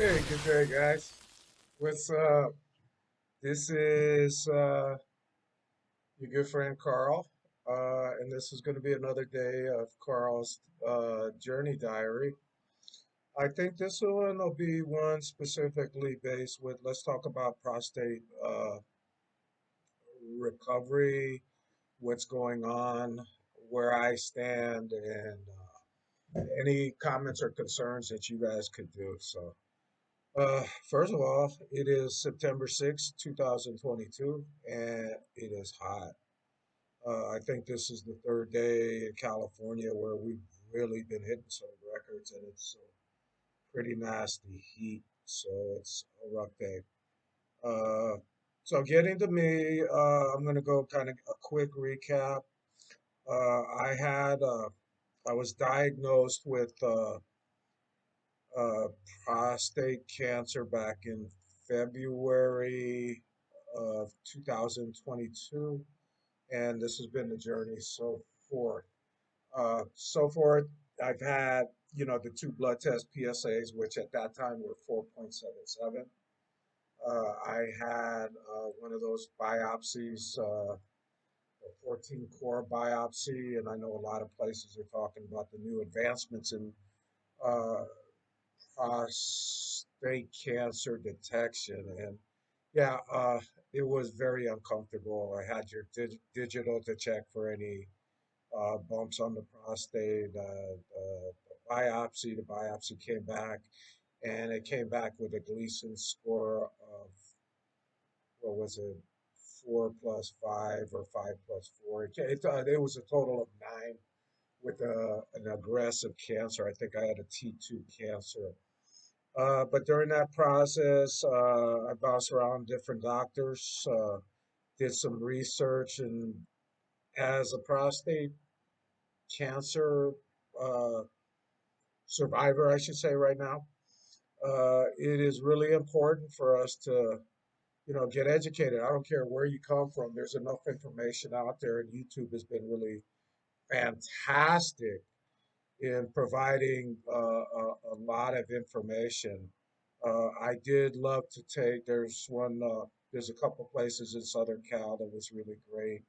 Hey, good day, guys. What's up? This is your good friend Carl, and this is going to be another day of Carl's journey diary. I think this one will be one specifically based with, let's talk about prostate recovery, what's going on, where I stand, and any comments or concerns that you guys could do. First of all, it is September 6th, 2022, and it is hot. I think this is the third day in California where we've really been hitting some records, and it's pretty nasty heat. So it's a rough day. Uh, so getting to me, I'm going to go kind of a quick recap. Uh, I had, uh, I was diagnosed with uh, prostate cancer back in February of 2022, and this has been the journey so forth. So forth, I've had, the two blood test PSAs, which at that time were 4.77. I had one of those biopsies, a 14 core biopsy, and I know a lot of places are talking about the new advancements in uh, prostate cancer detection. And yeah, it was very uncomfortable. I had your digital to check for any bumps on the prostate. The biopsy came back, and it came back with a Gleason score of, what was it, 4+5 or 5+4. It was a total of 9 with an aggressive cancer. I think I had a T2 cancer. But during that process, I bounced around different doctors, did some research, and as a prostate cancer uh, survivor, I should say, right now, it is really important for us to, get educated. I don't care where you come from. There's enough information out there, and YouTube has been really fantastic in providing a lot of information. I did love to take. There's a couple places in Southern Cal that was really great.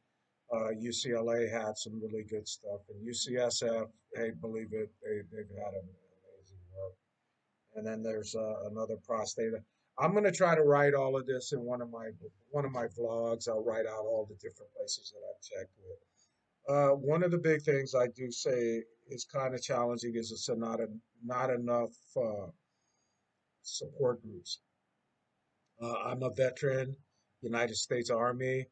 UCLA had some really good stuff, and UCSF, hey, believe it, they've had an amazing work. And then there's another prostate. I'm going to try to write all of this in one of my vlogs. I'll write out all the different places that I've checked with. One of the big things I do say is kind of challenging is it's not enough support groups. I'm a veteran, United States Army,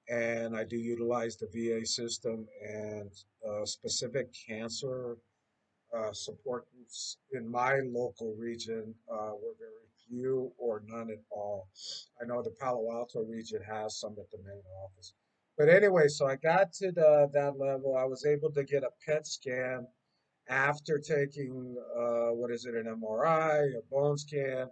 and I do utilize the VA system and specific cancer support groups in my local region were very few or none at all. I know the Palo Alto region has some at the main office. But anyway, so I got to that level. I was able to get a PET scan after taking, what is it, an MRI, a bone scan,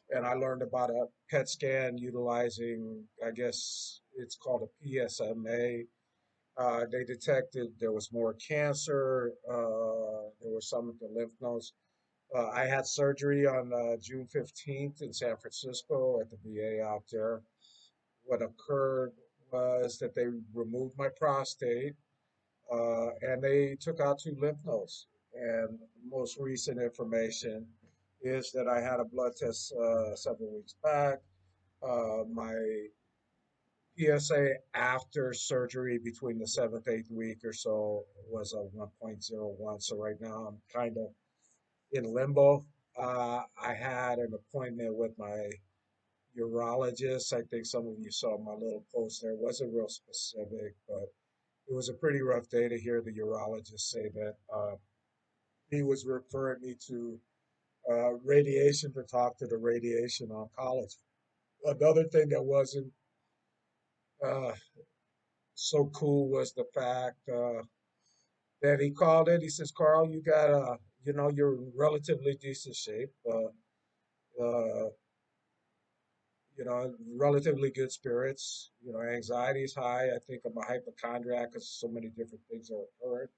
and I learned about a PET scan utilizing, I guess it's called a PSMA. They detected there was more cancer. There was some of the lymph nodes. I had surgery on June 15th in San Francisco at the VA out there. What occurred was that they removed my prostate and they took out two lymph nodes. And most recent information is that I had a blood test several weeks back. My PSA after surgery between the seventh, eighth week or so was a 1.01. So right now I'm kind of in limbo. I had an appointment with my urologist. I think some of you saw my little post there. It wasn't real specific, but it was a pretty rough day to hear the urologist say that he was referring me to radiation to talk to the radiation oncologist. Another thing that wasn't uh, so cool was the fact that he called it. He says, "Carl, you're in relatively decent shape. Uh, relatively good spirits. Anxiety is high. I think I'm a hypochondriac because so many different things are occurring.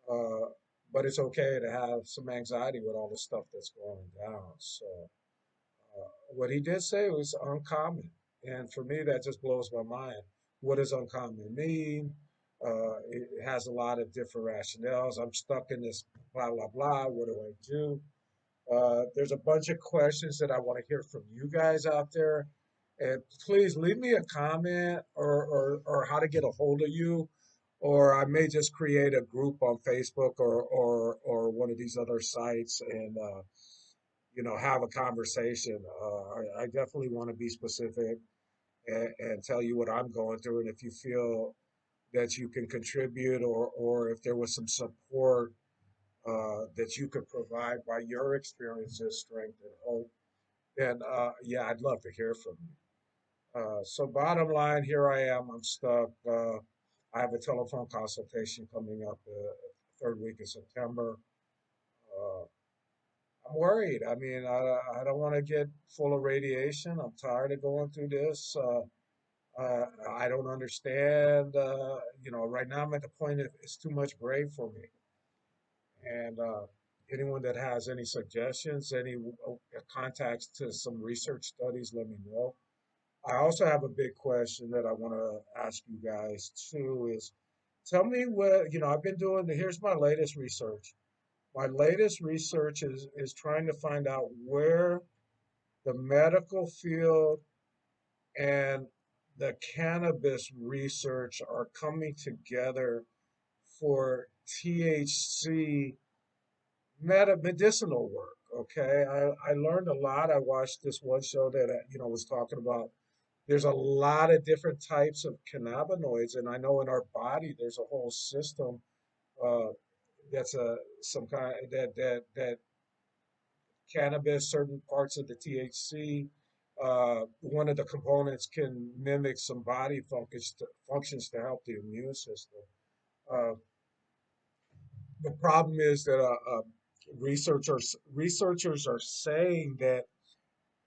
Uh, but it's okay to have some anxiety with all the stuff that's going down." So What he did say was uncommon. And for me, that just blows my mind. What does uncommon mean? It has a lot of different rationales. I'm stuck in this blah, blah, blah. What do I do? There's a bunch of questions that I want to hear from you guys out there. And please leave me a comment or how to get a hold of you. Or I may just create a group on Facebook or one of these other sites and have a conversation. I definitely want to be specific and tell you what I'm going through. And if you feel that you can contribute or if there was some support that you could provide by your experiences, strength, and hope, then yeah, I'd love to hear from you. So bottom line, here I am. I'm stuck. I have a telephone consultation coming up third week of September. Uh, I'm worried. I mean, I don't want to get full of radiation. I'm tired of going through this. I don't understand. Right now I'm at the point that it's too much gray for me. And anyone that has any suggestions, any contacts to some research studies, let me know. I also have a big question that I want to ask you guys too is tell me what, I've been doing, here's my latest research. My latest research is trying to find out where the medical field and the cannabis research are coming together for THC medicinal work. Okay, I learned a lot. I watched this one show that was talking about. There's a lot of different types of cannabinoids, and I know in our body there's a whole system uh, that's a some kind that cannabis, certain parts of the THC, one of the components can mimic some body functions to help the immune system. Uh, the problem is that researchers are saying that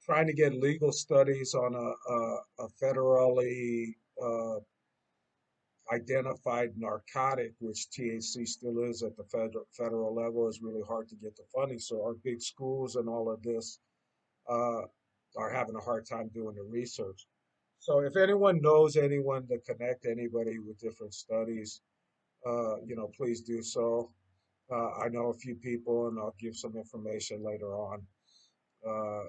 trying to get legal studies on a federally identified narcotic, which THC still is at the federal level, is really hard to get the funding. So our big schools and all of this uh, are having a hard time doing the research. So if anyone knows anyone to connect anybody with different studies, please do so. I know a few people, and I'll give some information later on uh,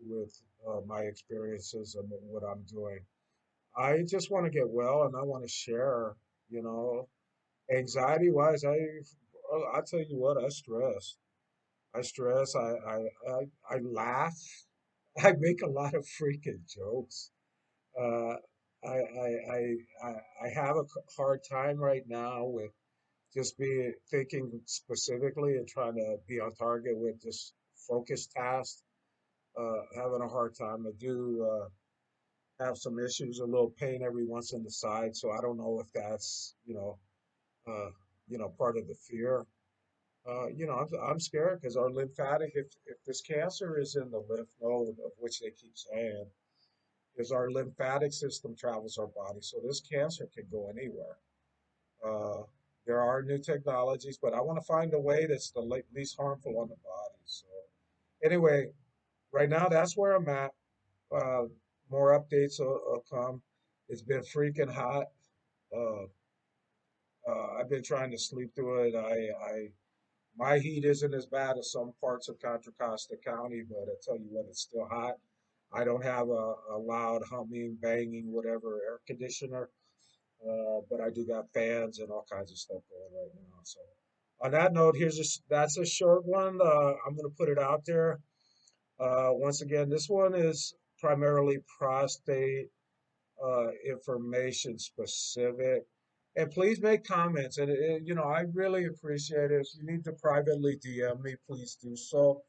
with my experiences and what I'm doing. I just want to get well, and I want to share. You know, anxiety wise, I tell you what, I stress. I stress. I laugh. I make a lot of freaking jokes. Uh, I have a hard time right now with just be thinking specifically and trying to be on target with just focused tasks. Having a hard time. I do have some issues, a little pain every once in the side, so I don't know if that's uh, part of the fear. I'm scared because our lymphatic, if this cancer is in the lymph node, of which they keep saying, is our lymphatic system travels our body, so this cancer can go anywhere. Uh, there are new technologies, but I want to find a way that's the least harmful on the body. So anyway, right now that's where I'm at. Uh, More updates will come. It's been freaking hot. Uh, I've been trying to sleep through it. My heat isn't as bad as some parts of Contra Costa County, but I tell you what, it's still hot. I don't have a loud humming, banging, whatever air conditioner, but I do got fans and all kinds of stuff going right now. So, on that note, that's a short one. I'm going to put it out there. Once again, this one is primarily prostate information specific. And please make comments. And, I really appreciate it. If you need to privately DM me, please do so.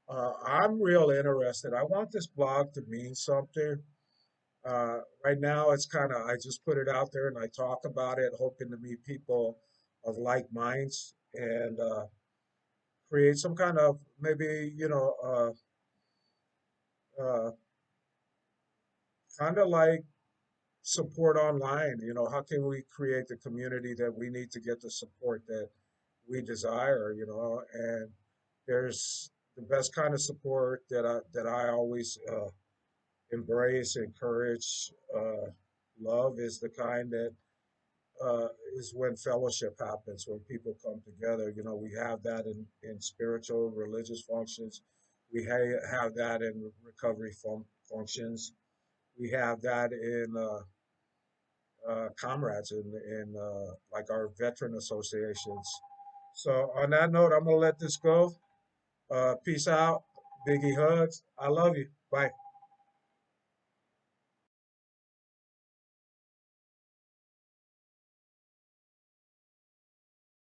I'm real interested. I want this blog to mean something. Right now, it's kind of, I just put it out there and I talk about it, hoping to meet people of like minds and create some kind of maybe, uh, kind of like support online. How can we create the community that we need to get the support that we desire? And there's the best kind of support that I always embrace, encourage, love is the kind that uh, is when fellowship happens, when people come together. You know, we have that in spiritual, religious functions. We have that in recovery functions. We have that in comrades in like our veteran associations. So on that note, I'm gonna let this go. Peace out. Biggie hugs. I love you. Bye.